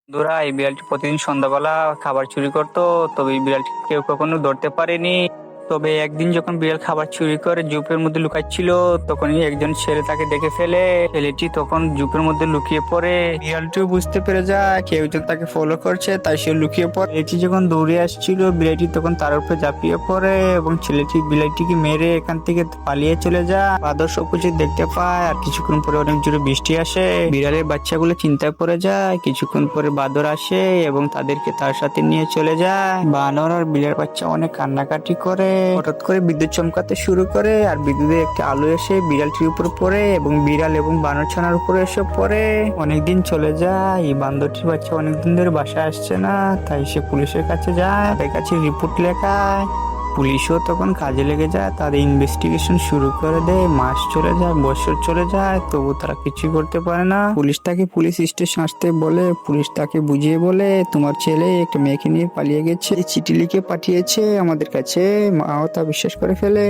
বন্ধুরা, এই বিড়ালটি প্রতিদিন সন্ধ্যাবেলা খাবার চুরি করতো। তবে এই বিড়ালটি কেউ কখনো ধরতে পারেনি। তবে একদিন যখন বিড়াল খাবার চুরি করে জুপের মধ্যে লুকাচ্ছিল, তখনই একজন ছেলে তাকে দেখে ফেলে। ছেলেটি তখন জুপের মধ্যে লুকিয়ে পড়ে। বিড়ালটিও বুঝতে পেরে যায় কেউ একজন তাকে ফলো করছে, তাই সে লুকিয়ে পড়ে। ছেলেটি যখন দৌড়ে আসছিল, বিড়ালটি তখন তার উপরে ঝাঁপিয়ে পড়ে এবং ছেলেটি বিড়ালটিকে মেরে এখান থেকে পালিয়ে চলে যায়। বাদর সবকিছু দেখতে পায় আর কিছুক্ষণ পরে অনেক জোরে বৃষ্টি আসে। বিড়ালের বাচ্চাগুলো চিন্তায় পড়ে যায়। কিছুক্ষণ পরে বাদর আসে এবং তাদেরকে তার সাথে নিয়ে চলে যায়। বানর আর বিড়ালের বাচ্চা অনেক কান্নাকাটি করে। হঠাৎ করে বিদ্যুৎ চমকাতে শুরু করে আর বিদ্যুতের একটি আলো এসে বিড়ালটির উপর পড়ে এবং বিড়াল এবং বানর ছানার উপরে এসে পড়ে। অনেকদিন চলে যায়। এই বান্দরটির বাচ্চা অনেকদিন ধরে বাসায় আসছে না, তাই সে পুলিশের কাছে যায়, তাদের কাছে রিপোর্ট লেখায়। পুলিশও তখন কাজে লেগে যায়, তাদের ইনভেস্টিগেশন শুরু করে দেয়। মাস চলে যায়, বছর চলে যায়, তবু তারা কিছু করতে পারে না। পুলিশ তাকে পুলিশ স্টেশন আসতে বলে। পুলিশ তাকে বুঝিয়ে বলে, তোমার ছেলে একটা মেয়েকে নিয়ে পালিয়ে গেছে, চিঠি লিখে পাঠিয়েছে আমাদের কাছে। মাও তা বিশ্বাস করে ফেলে।